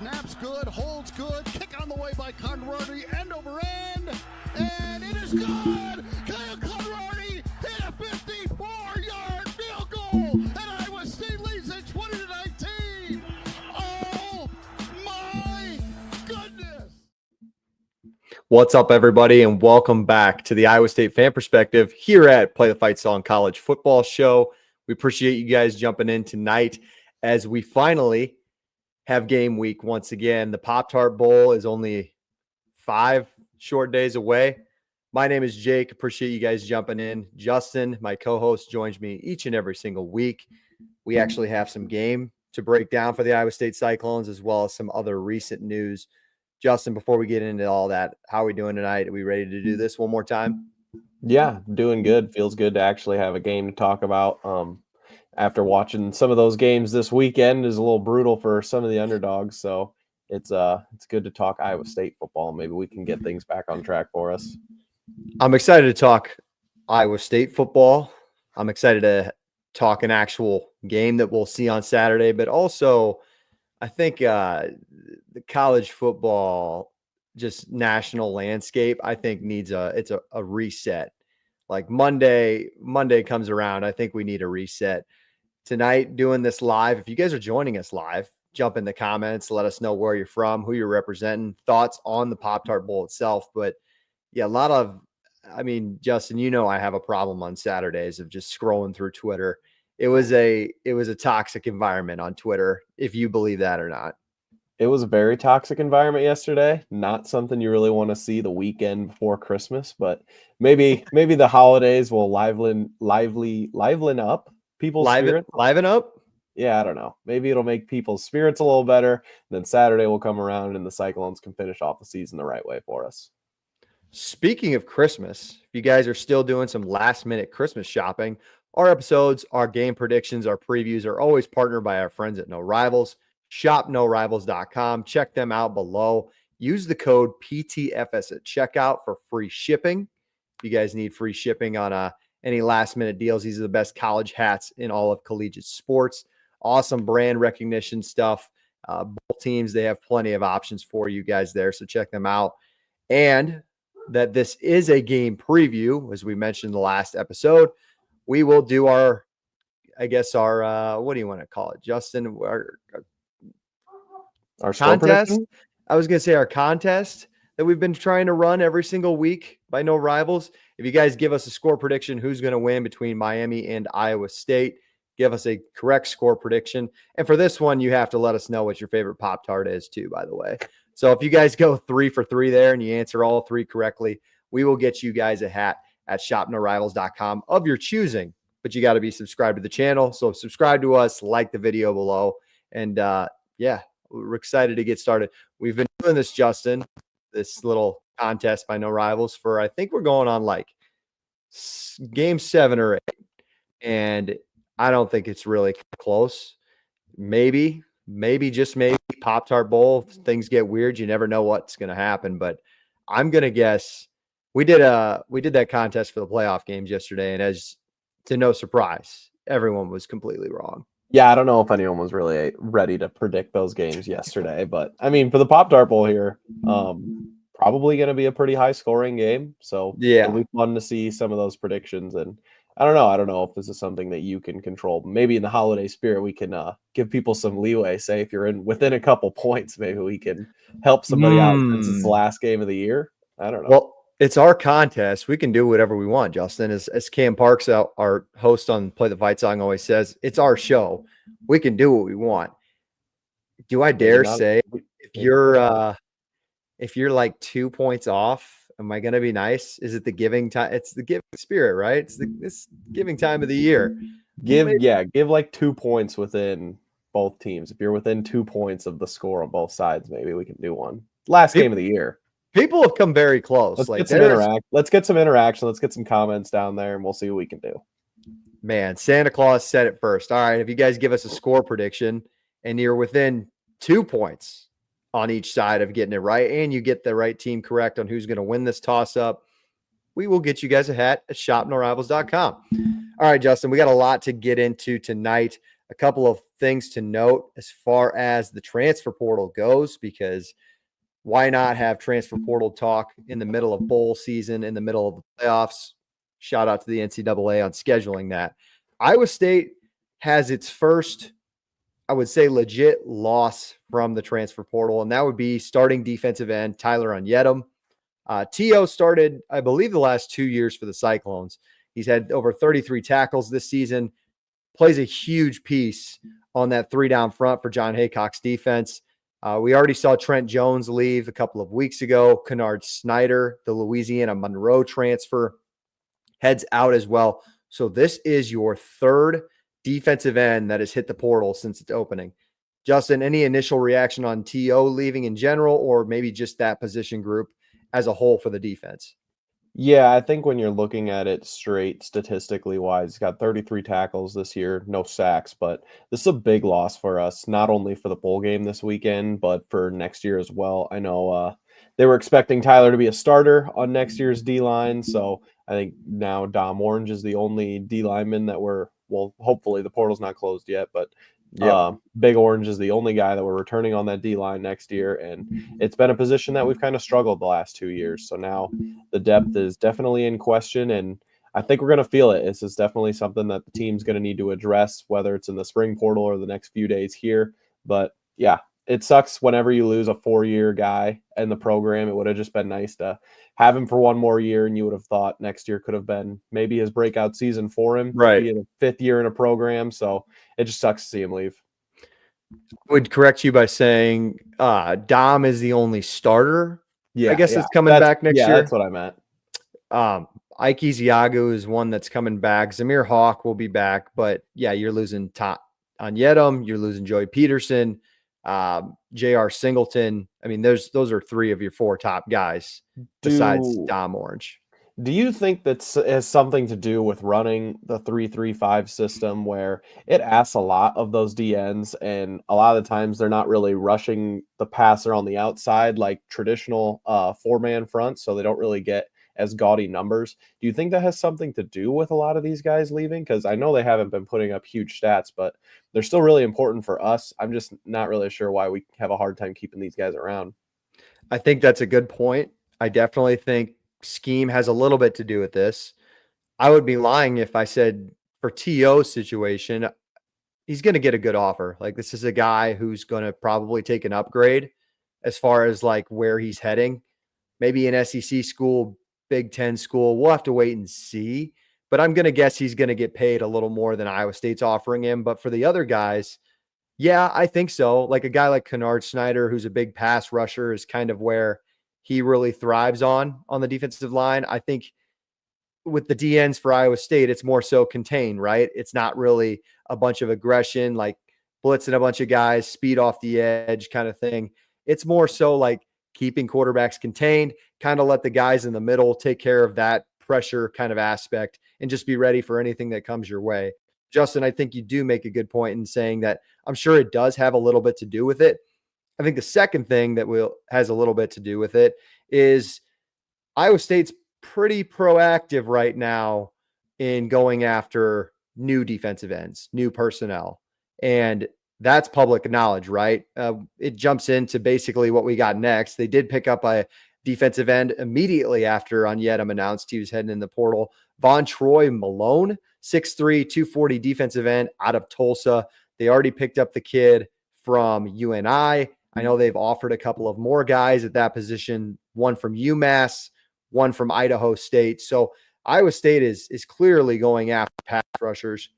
Snaps good, holds good, kick on the way by Conradi, end over end, and it is good! Kyle Conradi hit a 54-yard field goal, and Iowa State leads at 20-19! Oh my goodness! What's up, everybody, and welcome back to the Iowa State Fan Perspective here at Play the Fight Song College Football Show. We appreciate you guys jumping in tonight as we finally have game week once again. The Pop-Tart Bowl is only 5 short days away. My name is Jake. Appreciate you guys jumping in. Justin, my co-host, joins me each and every single week. We actually have some game to break down for the Iowa State Cyclones, as well as some other recent news. Justin, before we get into all that, how are we doing tonight? Are we ready to do this one more time? Yeah, doing good. Feels good to actually have a game to talk about. After watching some of those games this weekend is a little brutal for some of the underdogs. So it's good to talk Iowa State football. Maybe we can get things back on track for us. I'm excited to talk Iowa State football. I'm excited to talk an actual game that we'll see on Saturday, but also I think the college football just national landscape, I think needs a reset. Like Monday comes around, I think we need a reset. Tonight, doing this live. If you guys are joining us live, jump in the comments, let us know where you're from, who you're representing, thoughts on the Pop-Tart Bowl itself. But yeah, Justin, you know I have a problem on Saturdays of just scrolling through Twitter. It was a toxic environment on Twitter, if you believe that or not. It was a very toxic environment yesterday. Not something you really want to see the weekend before Christmas, but maybe the holidays will liven up people's spirits. Liven up? Yeah, I don't know. Maybe it'll make people's spirits a little better. Then Saturday will come around and the Cyclones can finish off the season the right way for us. Speaking of Christmas, if you guys are still doing some last-minute Christmas shopping, our episodes, our game predictions, our previews are always partnered by our friends at No Rivals. ShopNoRivals.com. Check them out below. Use the code PTFS at checkout for free shipping. If you guys need free shipping on any last-minute deals, these are the best college hats in all of collegiate sports. Awesome brand recognition stuff. Both teams, they have plenty of options for you guys there, so check them out. And that this is a game preview, as we mentioned in the last episode. We will do our what do you want to call it, Justin? Our contest. I was going to say our contest that we've been trying to run every single week by No Rivals. If you guys give us a score prediction, who's going to win between Miami and Iowa State, give us a correct score prediction. And for this one, you have to let us know what your favorite Pop-Tart is too, by the way. So if you guys go 3 for 3 there and you answer all 3 correctly, we will get you guys a hat at shopnorivals.com of your choosing. But you got to be subscribed to the channel. So subscribe to us, like the video below. And we're excited to get started. We've been doing this, Justin, this little contest by No Rivals for, I think we're going on like game 7 or 8. And I don't think it's really close. Maybe just maybe Pop-Tart Bowl. Things get weird. You never know what's going to happen. But I'm going to guess we did that contest for the playoff games yesterday. And as to no surprise, everyone was completely wrong. Yeah, I don't know if anyone was really ready to predict those games yesterday, but I mean, for the Pop-Tart Bowl here, probably going to be a pretty high scoring game. So yeah, it'll be fun to see some of those predictions. And I don't know if this is something that you can control. Maybe in the holiday spirit, we can give people some leeway. Say if you're within a couple points, maybe we can help somebody out since it's the last game of the year. I don't know. Well, it's our contest. We can do whatever we want, Justin. As Cam Parks, our host on Play the Fight Song, always says, it's our show. We can do what we want. Do I dare say if you're like 2 points off, am I going to be nice? Is it the giving time? It's the giving spirit, right? It's giving time of the year. Give like 2 points within both teams. If you're within 2 points of the score on both sides, maybe we can do one. Last game of the year. People have come very close. Let's get some interaction. Let's get some comments down there, and we'll see what we can do. Man, Santa Claus said it first. All right, if you guys give us a score prediction and you're within 2 points on each side of getting it right, and you get the right team correct on who's going to win this toss-up, we will get you guys a hat at shopnorivals.com. All right, Justin, we got a lot to get into tonight. a couple of things to note as far as the transfer portal goes, because why not have transfer portal talk in the middle of bowl season, in the middle of the playoffs? Shout out to the NCAA on scheduling that. Iowa State has its first, I would say, legit loss from the transfer portal, and that would be starting defensive end Tyler Onyedem. T.O. started, I believe, the last 2 years for the Cyclones. He's had over 33 tackles this season, plays a huge piece on that 3-down front for John Haycock's defense. We already saw Trent Jones leave a couple of weeks ago. Kennard Snyder, the Louisiana Monroe transfer, heads out as well. So this is your third defensive end that has hit the portal since its opening. Justin, any initial reaction on T.O. leaving in general, or maybe just that position group as a whole for the defense? Yeah, I think when you're looking at it straight statistically wise, he's got 33 tackles this year, no sacks, but this is a big loss for us, not only for the bowl game this weekend, but for next year as well. I know they were expecting Tyler to be a starter on next year's D-line, so I think now Dom Orange is the only D lineman that hopefully the portal's not closed yet, but Big Orange is the only guy that we're returning on that D-line next year, and it's been a position that we've kind of struggled the last 2 years. So now the depth is definitely in question, and I think we're going to feel it. This is definitely something that the team's going to need to address, whether it's in the spring portal or the next few days here. But yeah, it sucks whenever you lose a 4-year guy in the program. It would have just been nice to have him for one more year, and you would have thought next year could have been maybe his breakout season for him, right? Being a 5th year in a program, so it just sucks to see him leave. Would correct you by saying Dom is the only starter. Yeah, I guess it's coming back next year. Yeah, that's what I meant. Ike Ezeagu is one that's coming back. Zamir Hawk will be back, but yeah, you're losing Onyedem, you're losing Joey Peterson, J.R. Singleton. I mean, those are 3 of your 4 top guys besides Dom Orange. Do you think that has something to do with running the 3-3-5 system, where it asks a lot of those DNs, and a lot of the times they're not really rushing the passer on the outside like traditional 4-man fronts, so they don't really get as gaudy numbers? Do you think that has something to do with a lot of these guys leaving? Because I know they haven't been putting up huge stats, but they're still really important for us. I'm just not really sure why we have a hard time keeping these guys around. I think that's a good point. I definitely think scheme has a little bit to do with this. I would be lying if I said for T.O.'s situation, he's going to get a good offer. Like, this is a guy who's going to probably take an upgrade as far as like where he's heading. Maybe an SEC school, Big Ten school. We'll have to wait and see. But I'm going to guess he's going to get paid a little more than Iowa State's offering him. But for the other guys, yeah, I think so. Like a guy like Kennard Snyder, who's a big pass rusher, is kind of where he really thrives on the defensive line. I think with the DNs for Iowa State, it's more so contained, right? It's not really a bunch of aggression, like blitzing a bunch of guys, speed off the edge kind of thing. It's more so like keeping quarterbacks contained, kind of let the guys in the middle take care of that pressure kind of aspect and just be ready for anything that comes your way. Justin, I think you do make a good point in saying that I'm sure it does have a little bit to do with it. I think the second thing that has a little bit to do with it is Iowa State's pretty proactive right now in going after new defensive ends, new personnel. And that's public knowledge, right? It jumps into basically what we got next. They did pick up a defensive end immediately after Onyedem announced he was heading in the portal. Von Troy Malone, 6'3", 240 defensive end out of Tulsa. They already picked up the kid from UNI. I know they've offered a couple of more guys at that position, one from UMass, one from Idaho State. So Iowa State is clearly going after pass rushers.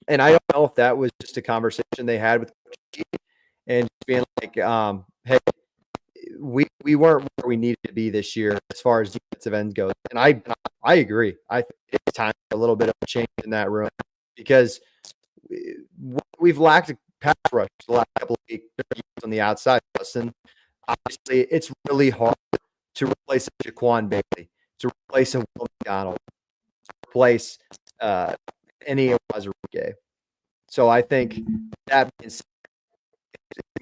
And I don't know if that was just a conversation they had with Coach G and just being like, hey, we weren't where we needed to be this year as far as defensive ends goes. And I agree. I think it's time for a little bit of a change in that room because we've lacked a pass rush the last couple of weeks on the outside. And obviously, it's really hard to replace a Jaquan Bailey, to replace a Will McDonald, to replace any Wazirike. So I think that is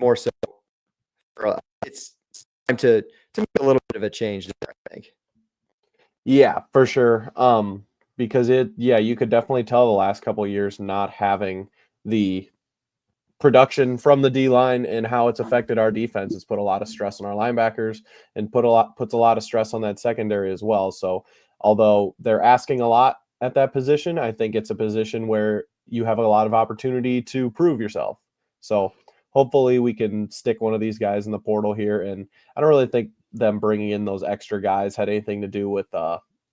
more so. It's time to make a little bit of a change there, I think. Yeah, for sure. Because you could definitely tell the last couple of years not having the production from the D-line and how it's affected our defense. It's put a lot of stress on our linebackers and puts a lot of stress on that secondary as well. So although they're asking a lot at that position, I think it's a position where you have a lot of opportunity to prove yourself. So hopefully we can stick one of these guys in the portal here. And I don't really think them bringing in those extra guys had anything to do with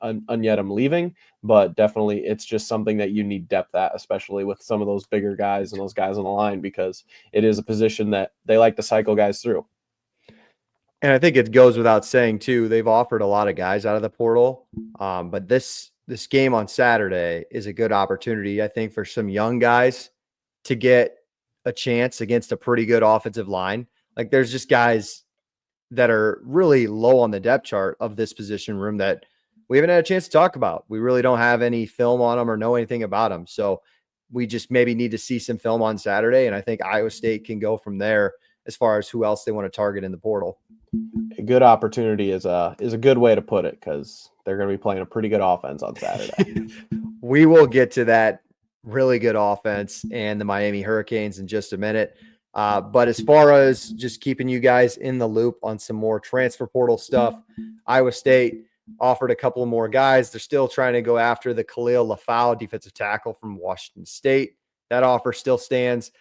Onyedem leaving, but definitely it's just something that you need depth at, especially with some of those bigger guys and those guys on the line, because it is a position that they like to cycle guys through. And I think it goes without saying too, they've offered a lot of guys out of the portal. But this game on Saturday is a good opportunity, I think, for some young guys to get a chance against a pretty good offensive line. Like there's just guys that are really low on the depth chart of this position room that we haven't had a chance to talk about. We really don't have any film on them or know anything about them. So we just maybe need to see some film on Saturday. And I think Iowa State can go from there as far as who else they want to target in the portal. A good opportunity is a good way to put it, because they're going to be playing a pretty good offense on Saturday. We will get to that really good offense and the Miami Hurricanes in just a minute. But as far as just keeping you guys in the loop on some more transfer portal stuff, Iowa State offered a couple of more guys. They're still trying to go after the Khalil Lafau defensive tackle from Washington State. That offer still stands.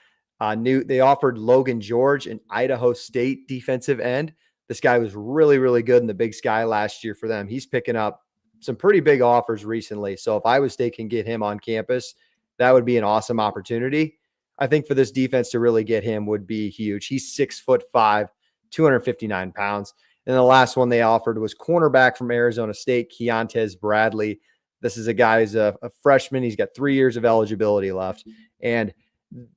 They offered Logan George, an Idaho State defensive end. This guy was really, really good in the Big Sky last year for them. He's picking up some pretty big offers recently. So if Iowa State can get him on campus, that would be an awesome opportunity. I think for this defense to really get him would be huge. He's 6'5", 259 pounds. And the last one they offered was cornerback from Arizona State, Keontez Bradley. This is a guy who's a freshman. He's got 3 years of eligibility left. And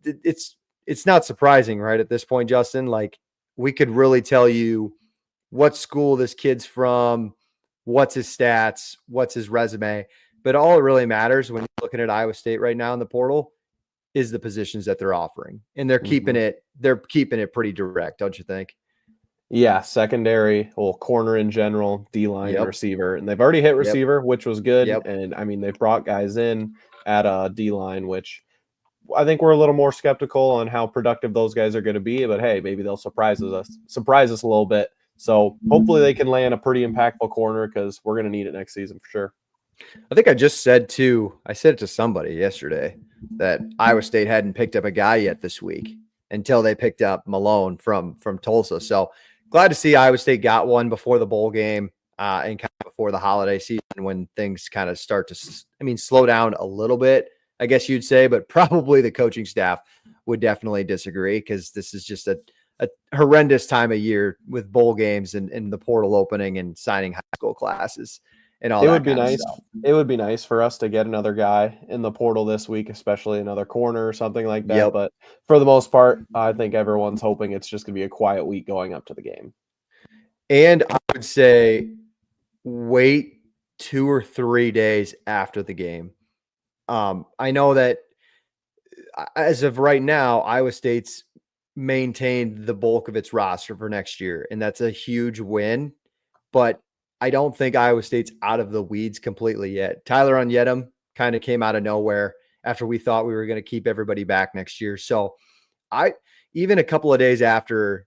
it's not surprising, right, at this point, Justin? Like, we could really tell you what school this kid's from, what's his stats, what's his resume. But all that really matters when you're looking at Iowa State right now in the portal is the positions that they're offering. And they're keeping it pretty direct, don't you think? Yeah, secondary, corner in general, D-line, and receiver. And they've already hit receiver, which was good. And, I mean, they've brought guys in at D-line, which I think we're a little more skeptical on how productive those guys are going to be. But, hey, maybe they'll surprise us a little bit. So hopefully they can land a pretty impactful corner, because we're going to need it next season for sure. I think I just said I said it to somebody yesterday that Iowa State hadn't picked up a guy yet this week until they picked up Malone from Tulsa. So glad to see Iowa State got one before the bowl game and kind of before the holiday season, when things kind of start to, slow down a little bit, I guess you'd say, but probably the coaching staff would definitely disagree, because this is just a horrendous time of year with bowl games and the portal opening and signing high school classes and all that. It would be nice. It would be nice for us to get another guy in the portal this week, especially another corner or something like that. Yep. But for the most part, I think everyone's hoping it's just going to be a quiet week going up to the game. And I would say wait 2 or 3 days after the game. I know that as of right now, Iowa State's maintained the bulk of its roster for next year, and that's a huge win. But I don't think Iowa State's out of the weeds completely yet. Tyler Onyedem kind of came out of nowhere after we thought we were going to keep everybody back next year. So even a couple of days after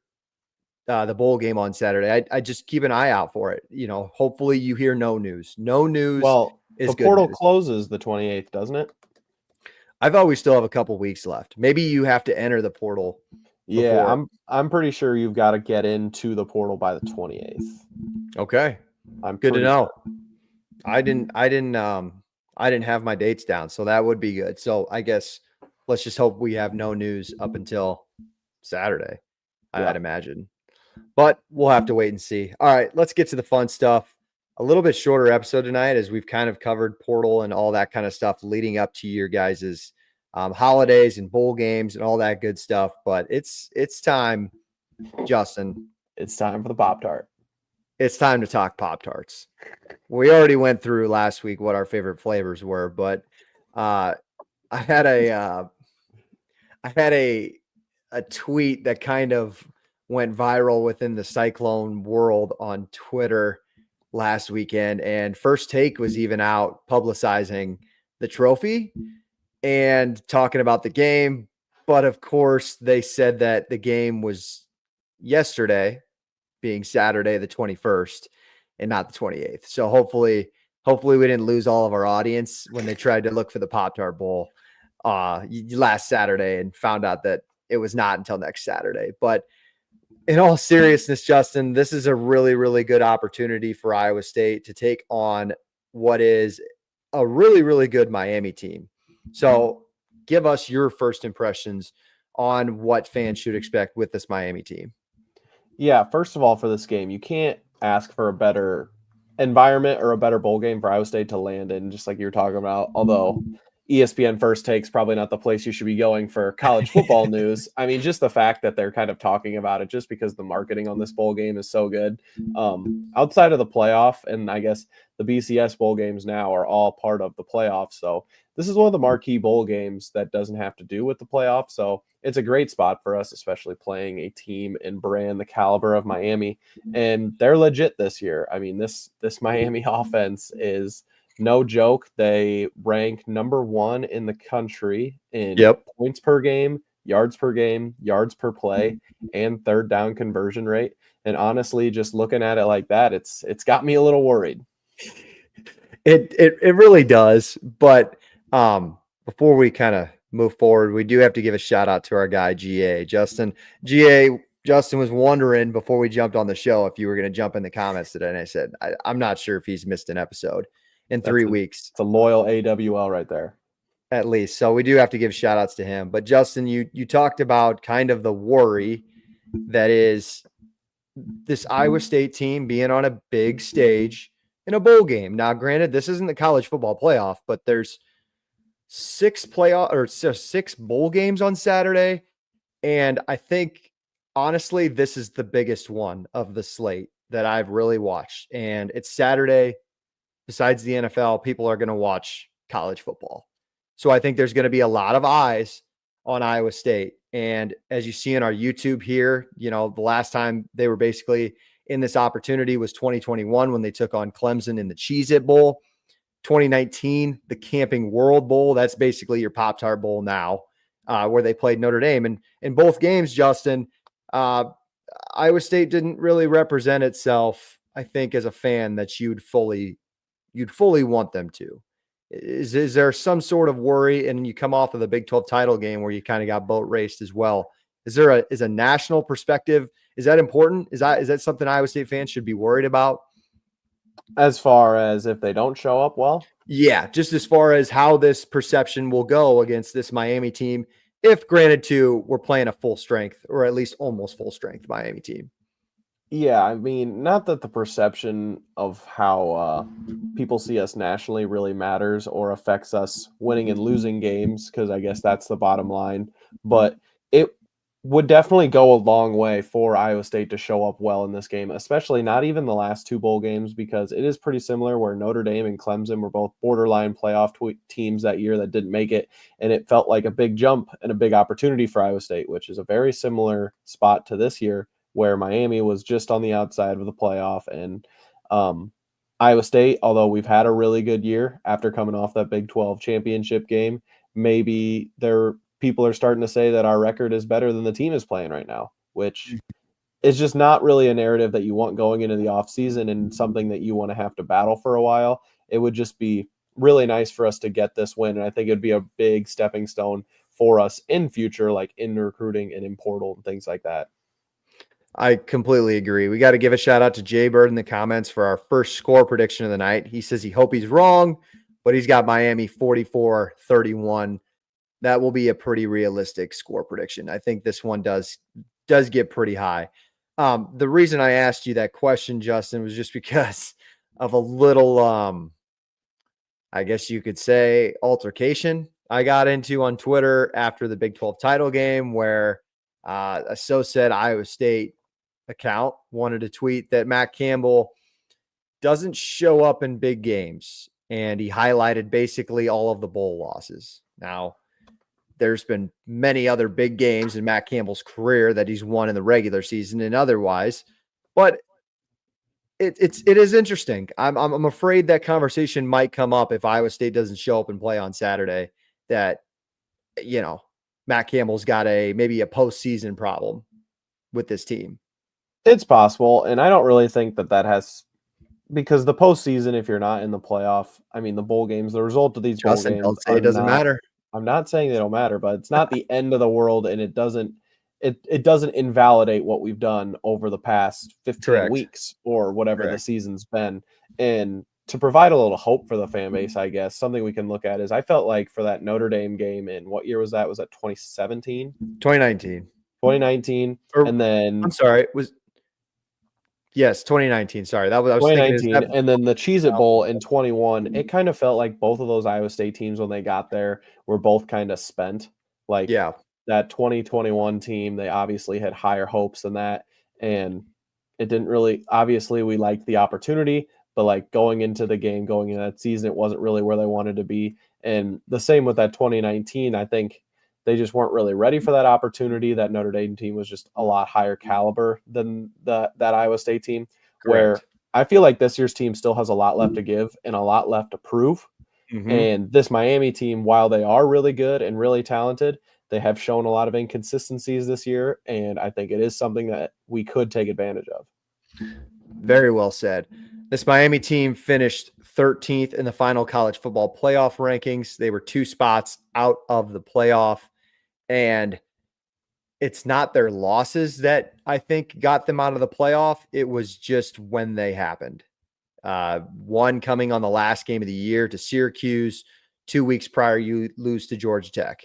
the bowl game on Saturday, I just keep an eye out for it. Hopefully you hear no news. No news. Well, the portal closes the 28th, doesn't it? I thought we still have a couple weeks left. Maybe you have to enter the portal. Yeah, I'm pretty sure you've got to get into the portal by the 28th. Okay. I'm good to know. Sure. I didn't have my dates down, so that would be good. So I guess let's just hope we have no news up until Saturday, I'd imagine. But we'll have to wait and see. All right, let's get to the fun stuff. A little bit shorter episode tonight, as we've kind of covered portal and all that kind of stuff leading up to your guys's holidays and bowl games and all that good stuff. But it's time, Justin. It's time for the Pop-Tart. It's time to talk Pop-Tarts. We already went through last week what our favorite flavors were, but I had a tweet that kind of went viral within the Cyclone world on Twitter last weekend, and First Take was even out publicizing the trophy and talking about the game, But of course, they said that the game was yesterday, being Saturday the 21st, and not the 28th. So hopefully we didn't lose all of our audience when they tried to look for the Pop-Tart Bowl last Saturday and found out that it was not until next Saturday. But in all seriousness, Justin, this is a really, really good opportunity for Iowa State to take on what is a really, really good Miami team. So give us your first impressions on what fans should expect with this Miami team. Yeah, first of all, for this game, you can't ask for a better environment or a better bowl game for Iowa State to land in, just like you were talking about. Although ESPN First Take's probably not the place you should be going for college football news. I mean, just the fact that they're kind of talking about it just because the marketing on this bowl game is so good. Outside of the playoff, and I guess the BCS bowl games now are all part of the playoff. So this is one of the marquee bowl games that doesn't have to do with the playoff. So it's a great spot for us, especially playing a team and brand the caliber of Miami. And they're legit this year. I mean, this Miami offense is no joke. They rank number 1 in the country in points per game, yards per play, and third down conversion rate. And honestly, just looking at it like that, it's got me a little worried. It really does. But before we kind of move forward, we do have to give a shout out to our guy GA. Justin was wondering before we jumped on the show if you were going to jump in the comments today, and I said I'm not sure if he's missed an episode in 3 weeks. It's a loyal AWL right there, at least. So we do have to give shout outs to him. But Justin, you talked about kind of the worry that is this Iowa State team being on a big stage in a bowl game. Now, granted, this isn't the college football playoff, but there's 6 bowl games on Saturday. And I think, honestly, this is the biggest one of the slate that I've really watched. And it's Saturday. Besides the NFL, people are going to watch college football. So I think there's going to be a lot of eyes on Iowa State. And as you see in our YouTube here, the last time they were basically in this opportunity was 2021 when they took on Clemson in the Cheez-It Bowl. 2019, the Camping World Bowl. That's basically your Pop-Tart Bowl now, where they played Notre Dame. And in both games, Justin, Iowa State didn't really represent itself, I think, as a fan that you'd fully want them to. Is there some sort of worry? And you come off of the Big 12 title game where you kind of got boat raced as well. Is a national perspective? Is that important? Is that something Iowa State fans should be worried about? As far as if they don't show up well? Yeah, just as far as how this perception will go against this Miami team, if granted we're playing a full strength or at least almost full strength Miami team. Yeah, I mean, not that the perception of how people see us nationally really matters or affects us winning and losing games, because I guess that's the bottom line. But it would definitely go a long way for Iowa State to show up well in this game, especially not even the last 2 bowl games, because it is pretty similar where Notre Dame and Clemson were both borderline playoff teams that year that didn't make it. And it felt like a big jump and a big opportunity for Iowa State, which is a very similar spot to this year, where Miami was just on the outside of the playoff. And Iowa State, although we've had a really good year after coming off that Big 12 championship game, maybe people are starting to say that our record is better than the team is playing right now, which is just not really a narrative that you want going into the offseason and something that you want to have to battle for a while. It would just be really nice for us to get this win. And I think it'd be a big stepping stone for us in future, like in recruiting and in portal and things like that. I completely agree. We got to give a shout out to Jay Bird in the comments for our first score prediction of the night. He says he hopes he's wrong, but he's got Miami 44-31. That will be a pretty realistic score prediction. I think this one does get pretty high. The reason I asked you that question, Justin, was just because of a little, I guess you could say, altercation I got into on Twitter after the Big 12 title game, where a So Said Iowa State account wanted to tweet that Matt Campbell doesn't show up in big games, and he highlighted basically all of the bowl losses. Now, there's been many other big games in Matt Campbell's career that he's won in the regular season and otherwise, but it is interesting. I'm afraid that conversation might come up if Iowa State doesn't show up and play on Saturday, that, Matt Campbell's got maybe a postseason problem with this team. It's possible, and I don't really think that has, because the postseason, if you're not in the playoff, I mean, the bowl games, the result of these bowl games, don't say it doesn't matter. I'm not saying they don't matter, but it's not the end of the world, and it doesn't invalidate what we've done over the past 15 weeks or whatever the season's been. And to provide a little hope for the fan base, I guess, something we can look at is I felt like for that Notre Dame game in what year was that? Was that 2017? 2019. 2019. And then I'm sorry, yes, 2019. Sorry. I was 2019, thinking and then the Cheez-It Bowl in 21. It kind of felt like both of those Iowa State teams when they got there were both kind of spent. Like that 2021 team, they obviously had higher hopes than that, and it didn't really. Obviously, we liked the opportunity, but like going into the game, going into that season, it wasn't really where they wanted to be. And the same with that 2019. I think they just weren't really ready for that opportunity. That Notre Dame team was just a lot higher caliber than that Iowa State team. Correct. Where I feel like this year's team still has a lot left to give and a lot left to prove. Mm-hmm. And this Miami team, while they are really good and really talented, they have shown a lot of inconsistencies this year, and I think it is something that we could take advantage of. Very well said. This Miami team finished 13th in the final college football playoff rankings. They were 2 spots out of the playoff, and it's not their losses that I think got them out of the playoff. It was just when they happened. One coming on the last game of the year to Syracuse. 2 weeks prior, you lose to Georgia Tech.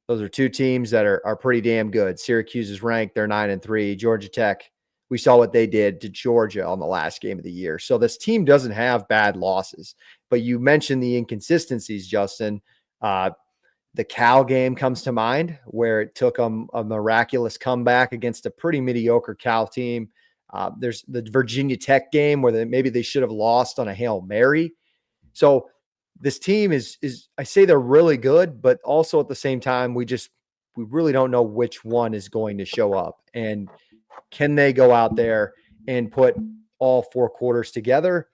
Those are 2 teams that are pretty damn good. Syracuse is ranked. They're 9-3. Georgia Tech, we saw what they did to Georgia on the last game of the year. So this team doesn't have bad losses. But you mentioned the inconsistencies, Justin. The Cal game comes to mind, where it took them a miraculous comeback against a pretty mediocre Cal team. There's the Virginia Tech game where maybe they should have lost on a Hail Mary. So this team is I say they're really good, but also at the same time, we really don't know which one is going to show up. And can they go out there and put all 4 quarters together?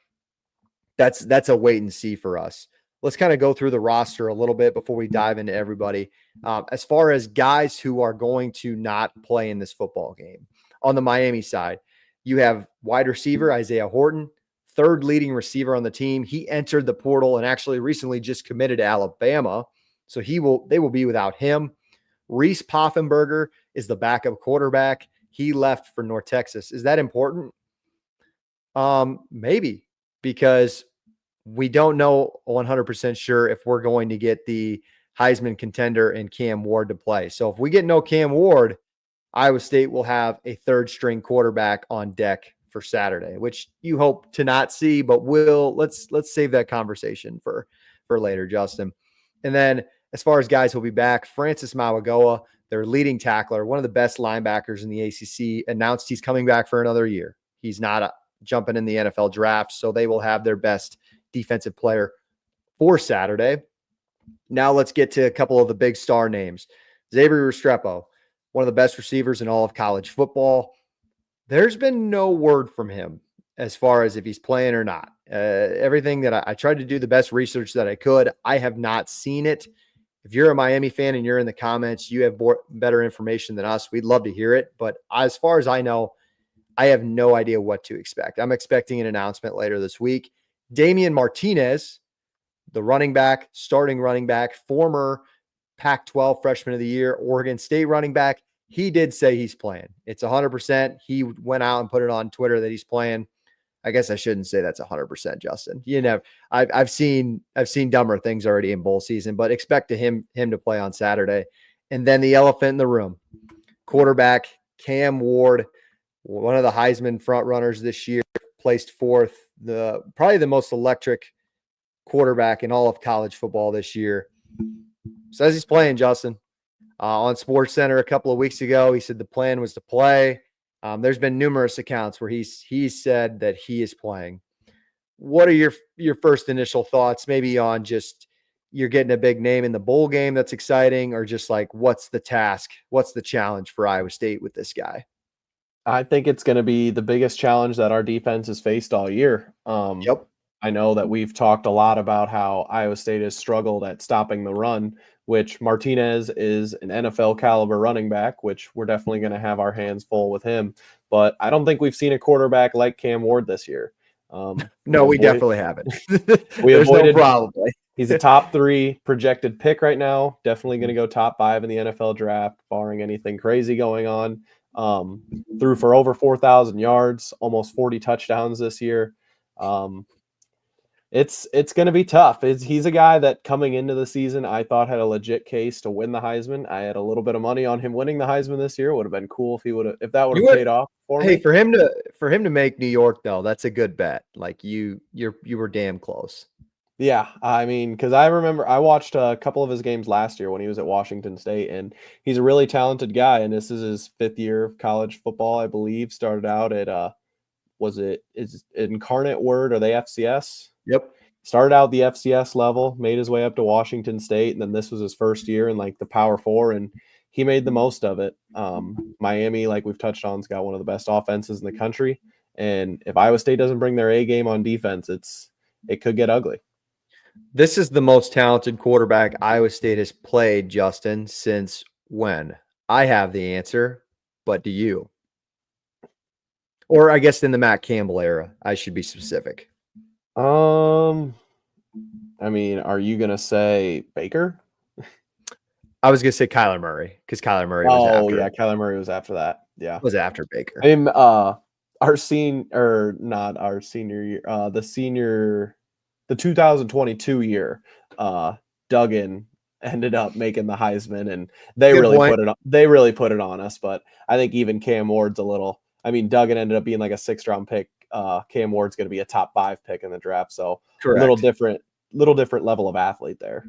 That's a wait and see for us. Let's kind of go through the roster a little bit before we dive into everybody. As far as guys who are going to not play in this football game, on the Miami side, you have wide receiver Isaiah Horton, 3rd leading receiver on the team. He entered the portal and actually recently just committed to Alabama, so they will be without him. Reese Poffenberger is the backup quarterback. He left for North Texas. Is that important? Maybe, because we don't know 100% sure if we're going to get the Heisman contender and Cam Ward to play. So if we get no Cam Ward, Iowa State will have a 3rd string quarterback on deck for Saturday, which you hope to not see, but let's save that conversation for later, Justin. And then as far as guys who'll be back, Francis Mauigoa, their leading tackler, one of the best linebackers in the ACC, announced he's coming back for another year. He's not jumping in the NFL draft, so they will have their best defensive player for Saturday. Now let's get to a couple of the big star names. Xavier Restrepo, one of the best receivers in all of college football. There's been no word from him as far as if he's playing or not. Everything that I tried to do the best research that I could, I have not seen it. If you're a Miami fan and you're in the comments, you have better information than us. We'd love to hear it. But as far as I know, I have no idea what to expect. I'm expecting an announcement later this week. Damian Martinez, the starting running back, former Pac-12 freshman of the year, Oregon State running back. He did say he's playing. It's 100%. He went out and put it on Twitter that he's playing. I guess I shouldn't say that's 100%, Justin. You know, I've seen dumber things already in bowl season, but expect him to play on Saturday. And then the elephant in the room, quarterback Cam Ward, one of the Heisman front runners this year, placed 4th, probably the most electric quarterback in all of college football this year. Says he's playing, Justin. On SportsCenter a couple of weeks ago, he said the plan was to play. There's been numerous accounts where he's said that he is playing. What are your first initial thoughts, maybe on just you're getting a big name in the bowl game that's exciting, or just like what's the task, what's the challenge for Iowa State with this guy? I think it's going to be the biggest challenge that our defense has faced all year. Yep. I know that we've talked a lot about how Iowa State has struggled at stopping the run, which Martinez is an NFL caliber running back, which we're definitely going to have our hands full with him. But I don't think we've seen a quarterback like Cam Ward this year. No, we definitely haven't. We There's avoided, no probably. He's a top 3 projected pick right now. Definitely going to go top 5 in the NFL draft, barring anything crazy going on. Threw for over 4,000 yards, almost 40 touchdowns this year. It's going to be tough. He's a guy that coming into the season I thought had a legit case to win the Heisman. I had a little bit of money on him winning the Heisman this year. Would have been cool if that would have paid off for me. Hey, for him to make New York though, that's a good bet. Like you were damn close. Yeah, I mean, because I remember I watched a couple of his games last year when he was at Washington State, and he's a really talented guy. And this is his 5th year of college football, I believe. Started out at is Incarnate Word or the FCS? Yep. Started out the FCS level, made his way up to Washington State, and then this was his first year in like the Power 4, and he made the most of it. Miami, like we've touched on, has got one of the best offenses in the country, and if Iowa State doesn't bring their A game on defense, it could get ugly. This is the most talented quarterback Iowa State has played, Justin, since when? I have the answer, but do you? Or I guess in the Matt Campbell era, I should be specific. I mean, are you going to say Baker? I was going to say Kyler Murray because Kyler Murray was after. Oh, yeah, Kyler Murray was after that. Yeah. Was after Baker. I mean, not our senior year, the 2022 year, Duggan ended up making the Heisman, and they really put it on us. But I think even Cam Ward's Duggan ended up being like a 6th-round pick. Cam Ward's going to be a top 5 pick in the draft. So correct. A little different level of athlete there.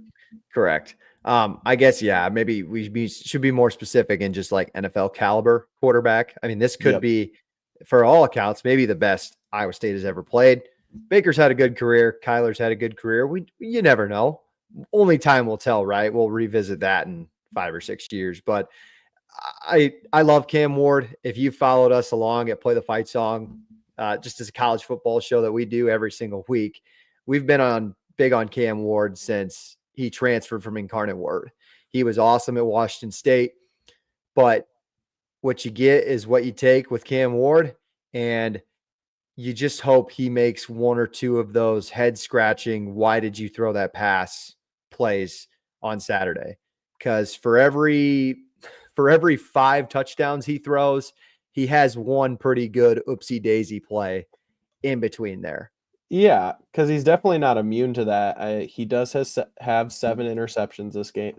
Correct. I guess, yeah, maybe we should be more specific in just like NFL caliber quarterback. I mean, this could be, for all accounts, maybe the best Iowa State has ever played. Baker's had a good career. Kyler's had a good career. You never know. Only time will tell, right? We'll revisit that in 5 or 6 years. But I love Cam Ward. If you followed us along at Play the Fight Song, just as a college football show that we do every single week, we've been big on Cam Ward since he transferred from Incarnate Word. He was awesome at Washington State, but what you get is what you take with Cam Ward, and you just hope he makes 1 or 2 of those head-scratching, why did you throw that pass plays on Saturday? Because for every 5 touchdowns he throws, he has one pretty good oopsie-daisy play in between there. Yeah, because he's definitely not immune to that. He does have 7 interceptions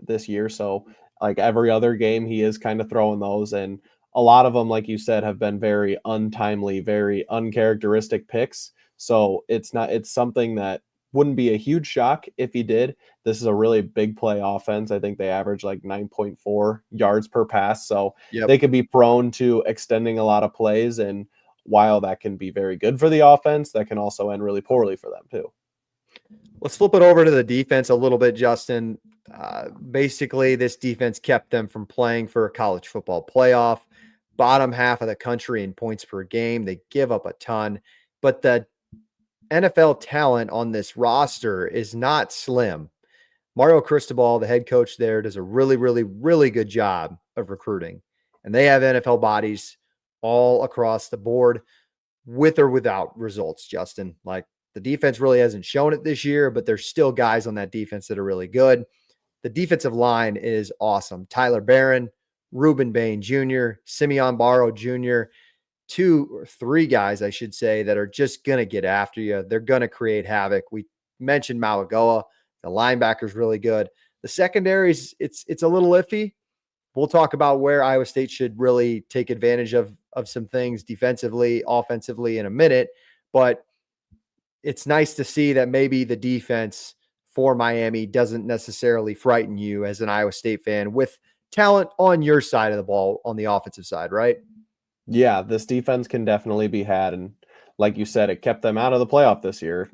this year, so like every other game, he is kind of throwing those, and a lot of them, like you said, have been very untimely, very uncharacteristic picks. So it's something that wouldn't be a huge shock if he did. This is a really big play offense. I think they average like 9.4 yards per pass. So they could be prone to extending a lot of plays. And while that can be very good for the offense, that can also end really poorly for them too. Let's flip it over to the defense a little bit, Justin. Basically, this defense kept them from playing for a college football playoff. Bottom half of the country in points per game. They give up a ton, but the NFL talent on this roster is not slim. Mario Cristobal, the head coach there, does a really, really, really good job of recruiting. And they have NFL bodies all across the board with or without results, Justin. Like, the defense really hasn't shown it this year, but there's still guys on that defense that are really good. The defensive line is awesome. Tyler Barron, Ruben Bain Jr., Simeon Barrow Jr., 2 or 3 guys, I should say, that are just going to get after you. They're going to create havoc. We mentioned Malagoa. The linebacker's really good. The secondaries, it's a little iffy. We'll talk about where Iowa State should really take advantage of some things defensively, offensively in a minute. But it's nice to see that maybe the defense for Miami doesn't necessarily frighten you as an Iowa State fan with talent on your side of the ball on the offensive side, right? Yeah, this defense can definitely be had. And like you said, it kept them out of the playoff this year.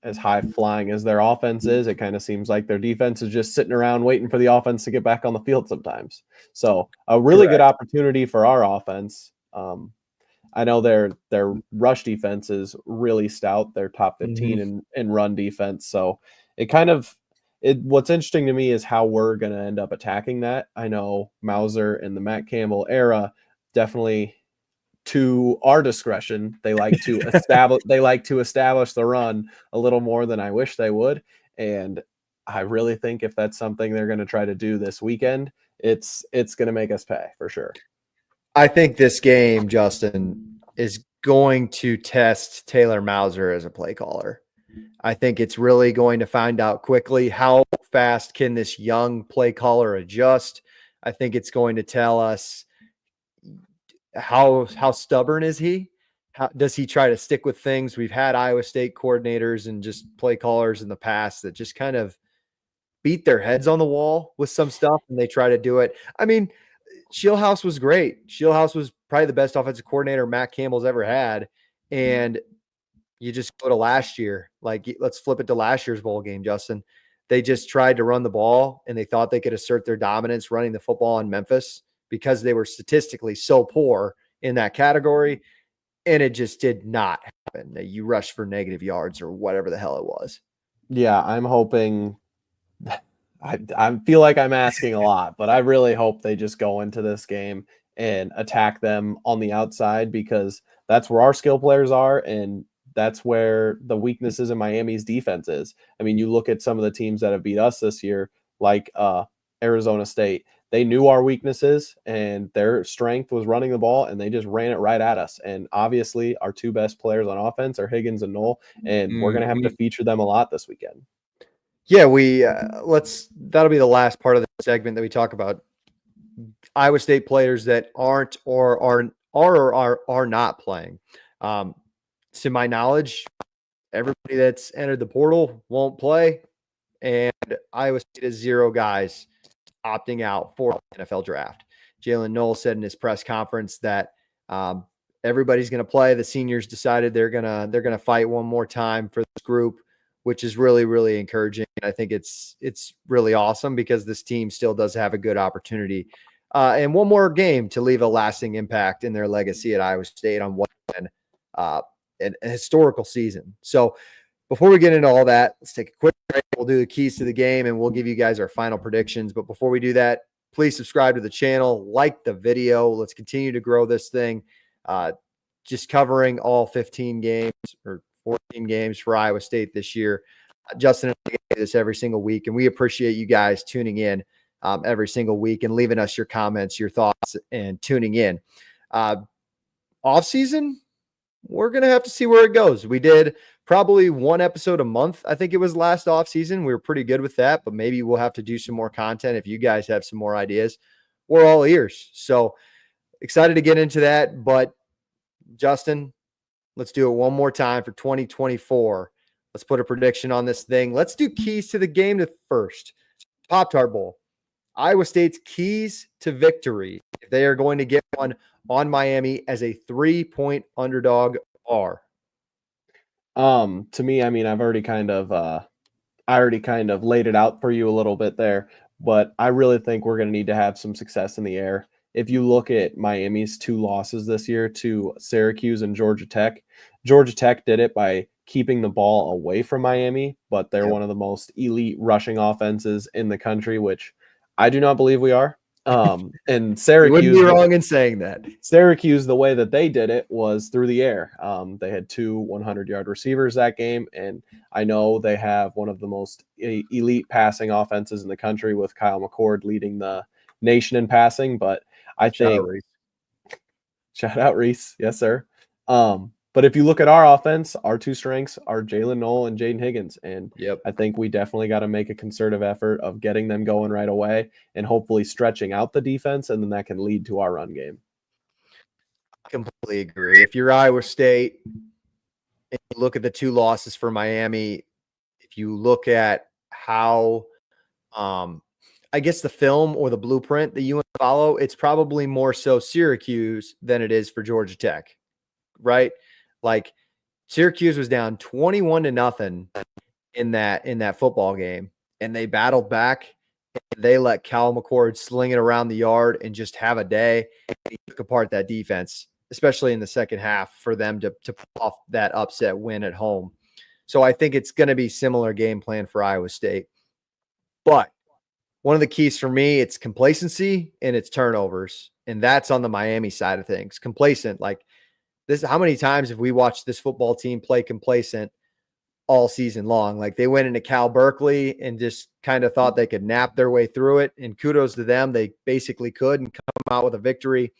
As high flying as their offense is, it kind of seems like their defense is just sitting around waiting for the offense to get back on the field sometimes. So a really good opportunity for our offense. I know their rush defense is really stout. They're top 15 in run defense. So what's interesting to me is how we're going to end up attacking that. I know Mauser and the Matt Campbell era definitely, to our discretion, they like to establish the run a little more than I wish they would. And I really think if that's something they're going to try to do this weekend, it's going to make us pay for sure. I think this game, Justin, is going to test Taylor Mauser as a play caller. I think it's really going to find out quickly how fast can this young play caller adjust. I think it's going to tell us how stubborn is he? How does he try to stick with things? We've had Iowa State coordinators and just play callers in the past that just kind of beat their heads on the wall with some stuff and they try to do it. I mean, Shieldhouse was great. Shieldhouse was probably the best offensive coordinator Matt Campbell's ever had. And you just go to last year. Like, let's flip it to last year's bowl game, Justin. They just tried to run the ball and they thought they could assert their dominance running the football in Memphis because they were statistically so poor in that category. And it just did not happen. You rushed for negative yards or whatever the hell it was. Yeah, I'm hoping – I feel like I'm asking a lot, but I really hope they just go into this game and attack them on the outside because that's where our skill players are and that's where the weaknesses in Miami's defense is. I mean, you look at some of the teams that have beat us this year, like Arizona State. They knew our weaknesses and their strength was running the ball and they just ran it right at us. And obviously our two best players on offense are Higgins and Knoll, and we're going to have to feature them a lot this weekend. Yeah, that'll be the last part of the segment that we talk about Iowa State players that aren't or are not playing. To my knowledge, everybody that's entered the portal won't play, and Iowa State has 0 guys opting out for the NFL draft. Jalen Knoll said in his press conference that everybody's going to play. The seniors decided they're gonna fight one more time for this group, which is really, really encouraging. I think it's really awesome because this team still does have a good opportunity and one more game to leave a lasting impact in their legacy at Iowa State on what an historical season. So before we get into all that, let's take a quick break. We'll do the keys to the game and we'll give you guys our final predictions. But before we do that, please subscribe to the channel, like the video. Let's continue to grow this thing. Just covering all 15 games or 14 games for Iowa State this year. Justin and I do this every single week, and we appreciate you guys tuning in every single week and leaving us your comments, your thoughts, and tuning in. Off season, we're going to have to see where it goes. We did probably 1 episode a month. I think it was last off season. We were pretty good with that, but maybe we'll have to do some more content. If you guys have some more ideas, we're all ears. So excited to get into that. But Justin, let's do it one more time for 2024. Let's put a prediction on this thing. Let's do keys to the game first. Pop-Tart Bowl. Iowa State's keys to victory, if they are going to get one on Miami as a 3-point underdog, are? To me, I mean, I already kind of laid it out for you a little bit there, but I really think we're going to need to have some success in the air. If you look at Miami's 2 losses this year to Syracuse and Georgia Tech did it by keeping the ball away from Miami, but they're one of the most elite rushing offenses in the country, which I do not believe we are. And Syracuse, you wouldn't be wrong in saying that. Syracuse, the way that they did it was through the air. They had 2 100-yard receivers that game, and I know they have one of the most elite passing offenses in the country with Kyle McCord leading the nation in passing, but I think shout out Reese. Yes, sir. But if you look at our offense, our 2 strengths are Jalen Knoll and Jaden Higgins. And I think we definitely got to make a concerted effort of getting them going right away and hopefully stretching out the defense. And then that can lead to our run game. I completely agree. If you're Iowa State and you look at the 2 losses for Miami, if you look at how, I guess the film or the blueprint that you want to follow, it's probably more so Syracuse than it is for Georgia Tech, right? Like Syracuse was down 21-0 in that football game, and they battled back. And they let Cal McCord sling it around the yard and just have a day. He took apart that defense especially in the second half, for them to pull off that upset win at home. So I think it's going to be similar game plan for Iowa State. But one of the keys for me, it's complacency and it's turnovers. And that's on the Miami side of things. Complacent, like this, how many times have we watched this football team play complacent all season long? Like they went into Cal Berkeley and just kind of thought they could nap their way through it. And kudos to them. They basically could and come out with a victory.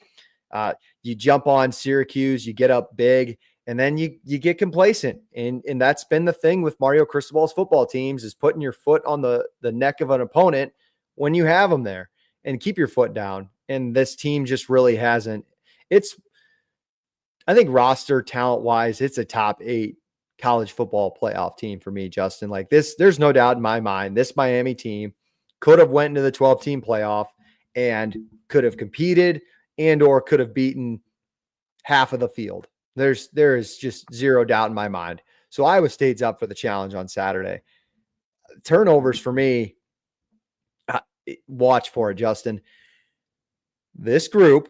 You jump on Syracuse, you get up big, and then you get complacent. And that's been the thing with Mario Cristobal's football teams, is putting your foot on the neck of an opponent when you have them there, and keep your foot down. And this team just really hasn't. I think roster talent wise, it's a top 8 college football playoff team for me, Justin. Like this, there's no doubt in my mind, this Miami team could have went into the 12-team playoff and could have competed and or could have beaten half of the field. There is just zero doubt in my mind. So Iowa State's up for the challenge on Saturday. Turnovers for me, watch for it, Justin. This group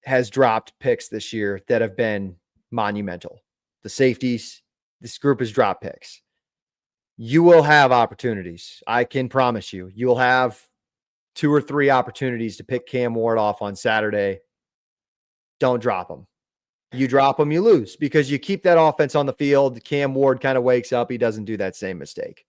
has dropped picks this year that have been monumental. The safeties, this group has dropped picks. You will have opportunities. I can promise you. You will have 2 or 3 opportunities to pick Cam Ward off on Saturday. Don't drop them. You drop them, you lose, because you keep that offense on the field. Cam Ward kind of wakes up. He doesn't do that same mistake.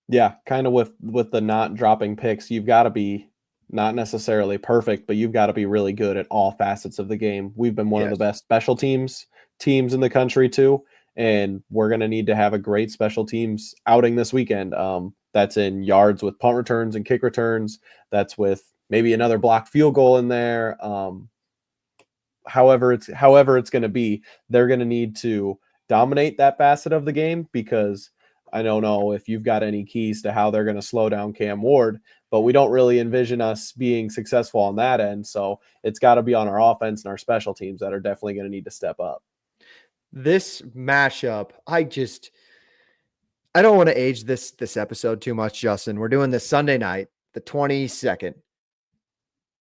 Yeah, kind of with the not dropping picks, you've got to be not necessarily perfect, but you've got to be really good at all facets of the game. We've been one of the best special teams in the country too, and we're going to need to have a great special teams outing this weekend. That's in yards with punt returns and kick returns. That's with maybe another blocked field goal in there. However it's going to be, they're going to need to dominate that facet of the game, because I don't know if you've got any keys to how they're going to slow down Cam Ward, but we don't really envision us being successful on that end. So it's got to be on our offense and our special teams that are definitely going to need to step up. This mashup, I don't want to age this episode too much, Justin. We're doing this Sunday night, the 22nd.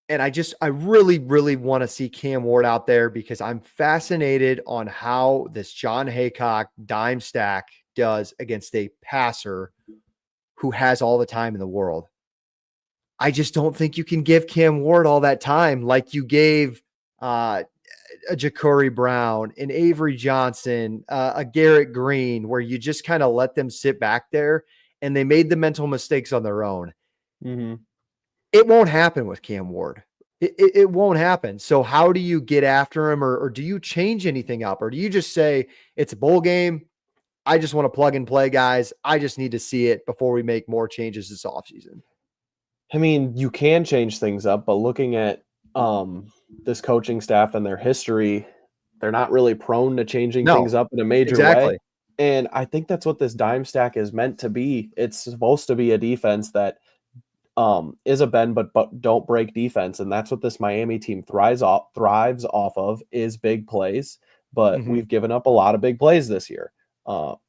And I really, really want to see Cam Ward out there, because I'm fascinated on how this John Haycock dime stack does against a passer who has all the time in the world. I just don't think you can give Cam Ward all that time like you gave a Ja'Cory Brown, an Avery Johnson, a Garrett Green, where you just kind of let them sit back there and they made the mental mistakes on their own. Mm-hmm. It won't happen with Cam Ward. It won't happen. So how do you get after him, or do you change anything up, or do you just say it's a bowl game? I just want to plug and play, guys. I just need to see it before we make more changes this offseason. I mean, you can change things up, but looking at this coaching staff and their history, they're not really prone to changing things up in a major way. And I think that's what this dime stack is meant to be. It's supposed to be a defense that is a bend but don't break defense, and that's what this Miami team thrives off of, is big plays. But we've given up a lot of big plays this year.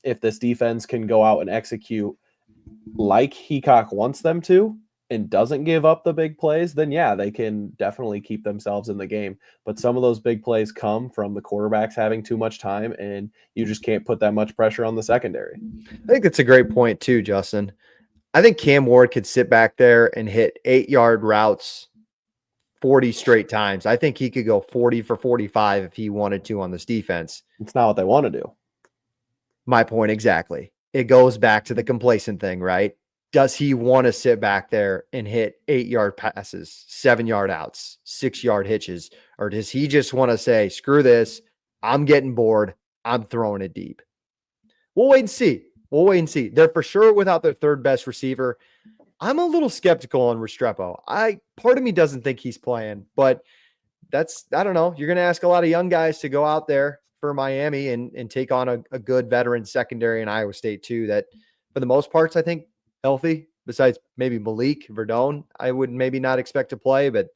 If this defense can go out and execute like Heacock wants them to and doesn't give up the big plays, then yeah, they can definitely keep themselves in the game. But some of those big plays come from the quarterbacks having too much time, and you just can't put that much pressure on the secondary. I think that's a great point too, Justin. I think Cam Ward could sit back there and hit 8-yard routes 40 straight times. I think he could go 40 for 45 if he wanted to on this defense. It's not what they want to do. My point exactly. It goes back to the complacent thing, right? Does he want to sit back there and hit 8-yard passes, 7-yard outs, 6-yard hitches? Or does he just want to say, screw this, I'm getting bored, I'm throwing it deep? We'll wait and see. They're for sure without their third best receiver. I'm a little skeptical on Restrepo. Part of me doesn't think he's playing, but I don't know. You're going to ask a lot of young guys to go out there for Miami and take on a good veteran secondary in Iowa State too, that for the most parts, I think healthy, besides maybe Malik Verdone. I would maybe not expect to play, but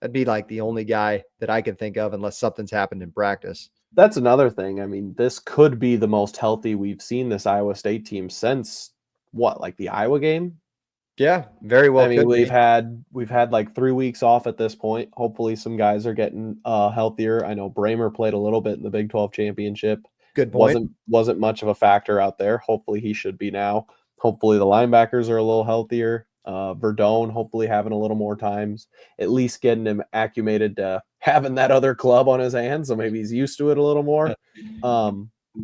that'd be like the only guy that I can think of unless something's happened in practice. That's another thing. I mean, this could be the most healthy we've seen this Iowa State team since like the Iowa game? Yeah, very well. I mean, we've had like 3 weeks off at this point. Hopefully some guys are getting healthier. I know Bramer played a little bit in the Big 12 championship. Good point. Wasn't much of a factor out there. Hopefully he should be now. Hopefully the linebackers are a little healthier. Verdone hopefully having a little more times, at least getting him acclimated to having that other club on his hands. So maybe he's used to it a little more.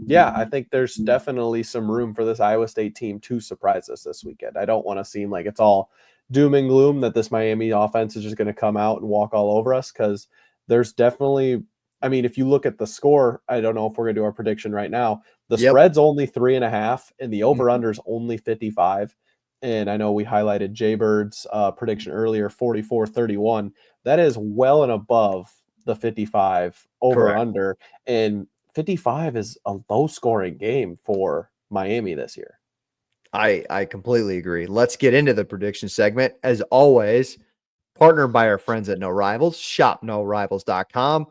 Yeah, I think there's definitely some room for this Iowa State team to surprise us this weekend. I don't want to seem like it's all doom and gloom that this Miami offense is just going to come out and walk all over us, because there's definitely, I mean, if you look at the score, I don't know if we're going to do our prediction right now. The spread's only 3.5 and the over-under is only 55. And I know we highlighted Jaybird's prediction earlier, 44-31. That is well and above the 55 over-under. And 55 is a low-scoring game for Miami this year. I completely agree. Let's get into the prediction segment. As always, partnered by our friends at No Rivals, shopnorivals.com.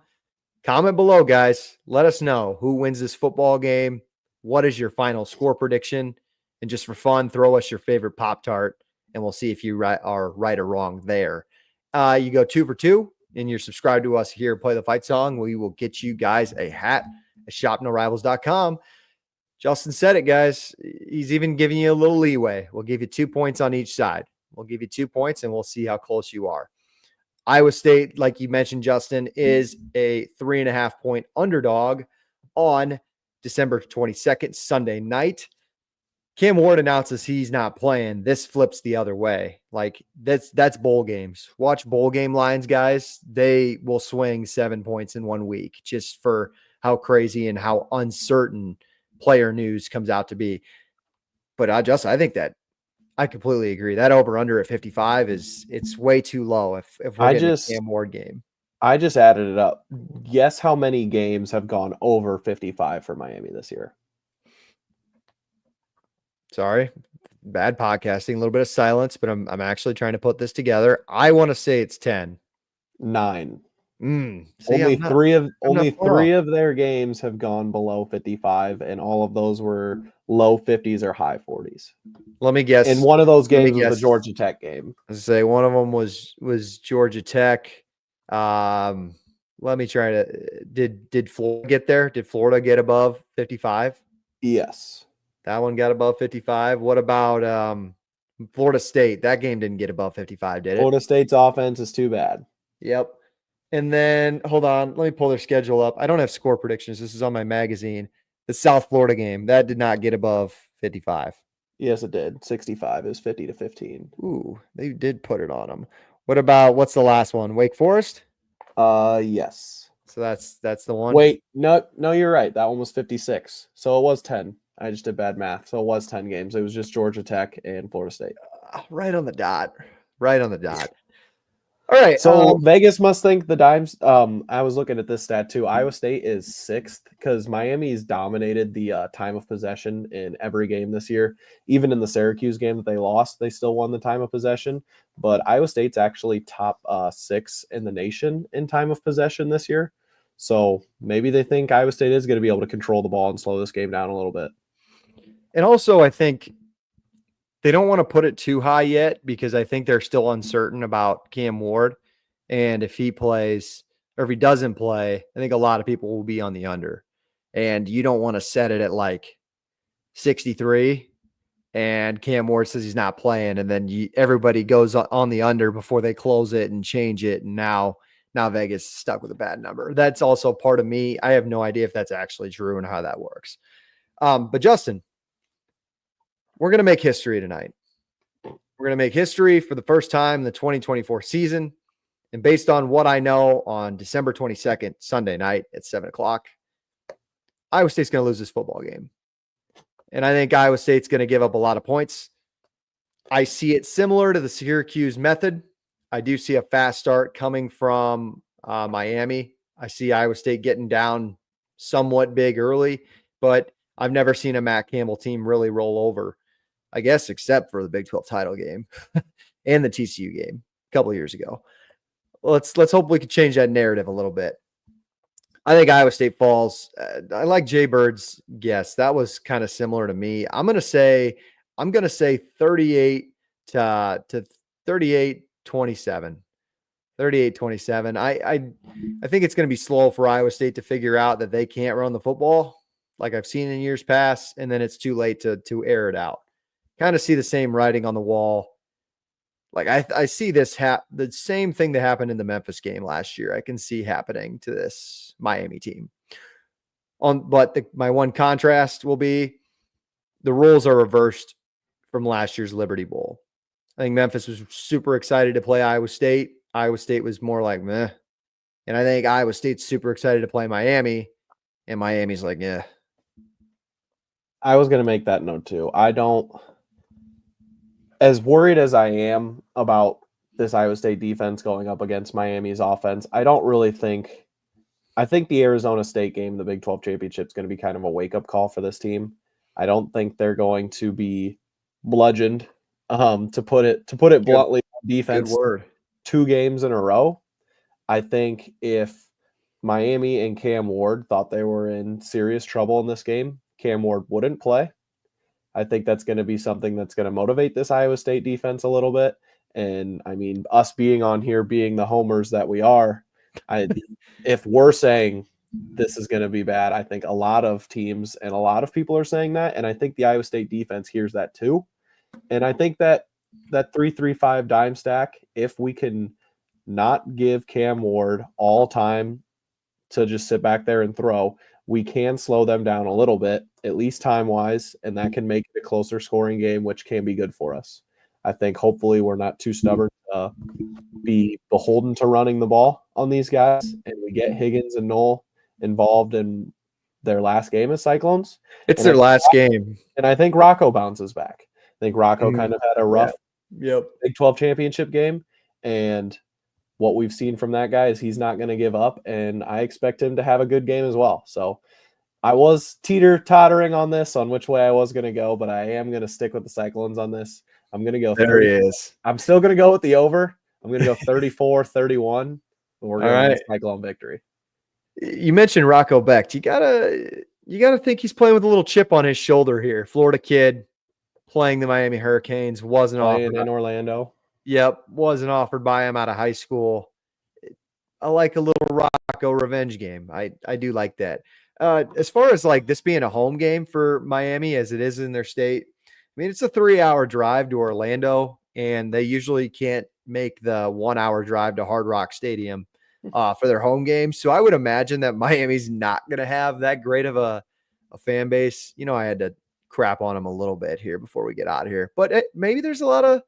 Comment below, guys. Let us know who wins this football game. What is your final score prediction? And just for fun, throw us your favorite Pop-Tart, and we'll see if you are right or wrong there. You go 2 for 2, and you're subscribed to us here, Play the Fight Song. We will get you guys a hat at shopnorivals.com. Justin said it, guys. He's even giving you a little leeway. We'll give you 2 points on each side. We'll give you 2 points, and we'll see how close you are. Iowa State, like you mentioned, Justin, is a 3.5-point underdog on December 22nd, Sunday night. Cam Ward announces he's not playing. This flips the other way. Like that's bowl games. Watch bowl game lines, guys. They will swing 7 points in 1 week just for how crazy and how uncertain player news comes out to be. But I think that I completely agree. That over under at 55 it's way too low if we're getting a Cam Ward game. I just added it up. Guess how many games have gone over 55 for Miami this year? Sorry, bad podcasting, a little bit of silence, but I'm actually trying to put this together. I want to say it's 10. 9. See, only three of their games have gone below 55, and all of those were low 50s or high 40s. Let me guess. And one of those games was the Georgia Tech game. I say one of them was Georgia Tech. Let me try to. Did Florida get there? Did Florida get above 55? Yes. That one got above 55. What about Florida State? That game didn't get above 55, did it? Florida State's offense is too bad. Yep. And then, hold on. Let me pull their schedule up. I don't have score predictions. This is on my magazine. The South Florida game, that did not get above 55. Yes, it did. 65 is 50-15. Ooh, they did put it on them. What's the last one? Wake Forest? Yes. So that's the one. Wait, no, you're right. That one was 56. So it was 10. I just did bad math. So it was 10 games. It was just Georgia Tech and Florida State. Right on the dot. Right on the dot. All right. So Vegas must think the Dimes. I was looking at this stat too. Iowa State is 6th because Miami's dominated the time of possession in every game this year. Even in the Syracuse game that they lost, they still won the time of possession. But Iowa State's actually top 6 in the nation in time of possession this year. So maybe they think Iowa State is going to be able to control the ball and slow this game down a little bit. And also, I think they don't want to put it too high yet because I think they're still uncertain about Cam Ward. And if he plays or if he doesn't play, I think a lot of people will be on the under. And you don't want to set it at like 63 and Cam Ward says he's not playing. And then everybody goes on the under before they close it and change it. And now Vegas is stuck with a bad number. That's also part of me. I have no idea if that's actually true and how that works. But Justin, we're going to make history tonight. We're going to make history for the first time in the 2024 season. And based on what I know on December 22nd, Sunday night at 7 o'clock, Iowa State's going to lose this football game. And I think Iowa State's going to give up a lot of points. I see it similar to the Syracuse method. I do see a fast start coming from Miami. I see Iowa State getting down somewhat big early, but I've never seen a Matt Campbell team really roll over, I guess, except for the Big 12 title game and the TCU game a couple of years ago. Let's hope we can change that narrative a little bit. I think Iowa State falls. I like Jay Bird's guess. That was kind of similar to me. I'm going to say 38-27 to 38-27. 38-27. I think it's going to be slow for Iowa State to figure out that they can't run the football like I've seen in years past, and then it's too late to air it out. Kind of see the same writing on the wall. Like I see this the same thing that happened in the Memphis game last year. I can see happening to this Miami team. But my one contrast will be the rules are reversed from last year's Liberty Bowl. I think Memphis was super excited to play Iowa State. Iowa State was more like meh. And I think Iowa State's super excited to play Miami, and Miami's like, yeah. I was going to make that note too. I don't, as worried as I am about this Iowa State defense going up against Miami's offense, I don't really think, I think the Arizona State game, the Big 12 championship, is going to be kind of a wake-up call for this team. I don't think they're going to be bludgeoned, to put it bluntly, defense. Good word. 2 games in a row. I think if Miami and Cam Ward thought they were in serious trouble in this game, Cam Ward wouldn't play. I think that's going to be something that's going to motivate this Iowa State defense a little bit. And I mean, us being on here, being the homers that we are, if we're saying this is going to be bad, I think a lot of teams and a lot of people are saying that. And I think the Iowa State defense hears that too. And I think that 3-3-5 dime stack, if we can not give Cam Ward all time to just sit back there and throw, we can slow them down a little bit, at least time-wise, and that can make it a closer scoring game, which can be good for us. I think hopefully we're not too stubborn to be beholden to running the ball on these guys, and we get Higgins and Knoll involved in their last game as Cyclones. It's their last game. And I think Rocco bounces back. I think Rocco kind of had a rough Big 12 championship game, and what we've seen from that guy is he's not going to give up, and I expect him to have a good game as well. So I was teeter-tottering on this, on which way I was going to go, but I am going to stick with the Cyclones on this. I'm going to go 30. There he is. I'm still going to go with the over. I'm going to go 34-31, and we're going to Cyclone victory. You mentioned Rocco Becht. You gotta think he's playing with a little chip on his shoulder here. Florida kid playing the Miami Hurricanes, wasn't offered in Orlando. Yep, wasn't offered by him out of high school. I like a little Rocco revenge game. I do like that. As far as like this being a home game for Miami as it is in their state, I mean, it's a 3-hour drive to Orlando, and they usually can't make the 1-hour drive to Hard Rock Stadium for their home games. So I would imagine that Miami's not going to have that great of a fan base. You know, I had to crap on them a little bit here before we get out of here, but maybe there's a lot of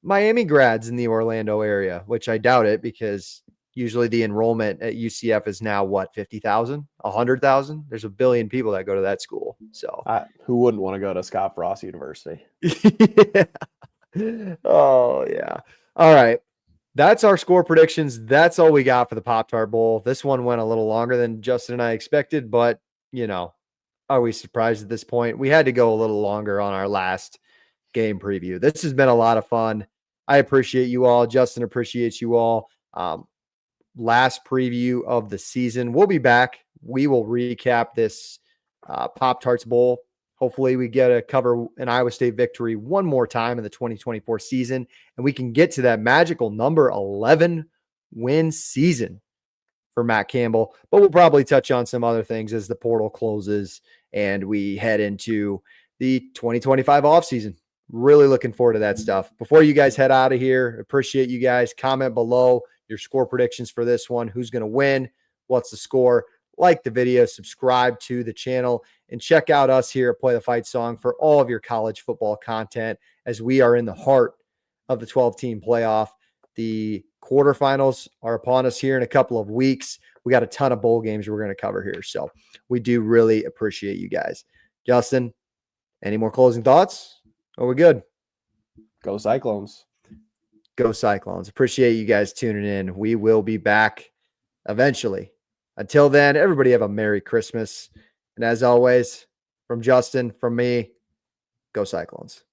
Miami grads in the Orlando area, which I doubt it, because usually the enrollment at UCF is now what, 50,000, 100,000. There's a billion people that go to that school. So who wouldn't want to go to Scott Frost University? Yeah. Oh yeah. All right. That's our score predictions. That's all we got for the Pop-Tart Bowl. This one went a little longer than Justin and I expected, but you know, are we surprised at this point? We had to go a little longer on our last game preview. This has been a lot of fun. I appreciate you all. Justin appreciates you all. Last preview of the season. We'll be back. We will recap this Pop-Tarts Bowl. Hopefully we get to cover an Iowa State victory one more time in the 2024 season, and we can get to that magical number 11 win season for Matt Campbell. But we'll probably touch on some other things as the portal closes and we head into the 2025 offseason. Really looking forward to that stuff. Before you guys head out of here, appreciate you guys. Comment below your score predictions for this one. Who's going to win? What's the score? Like the video, subscribe to the channel, and check out us here at Play the Fight Song for all of your college football content as we are in the heart of the 12-team playoff. The quarterfinals are upon us here in a couple of weeks. We got a ton of bowl games we're going to cover here, so we do really appreciate you guys. Justin, any more closing thoughts? Are we good? Go Cyclones. Go Cyclones. Appreciate you guys tuning in. We will be back eventually. Until then, everybody have a Merry Christmas. And as always, from Justin, from me, go Cyclones.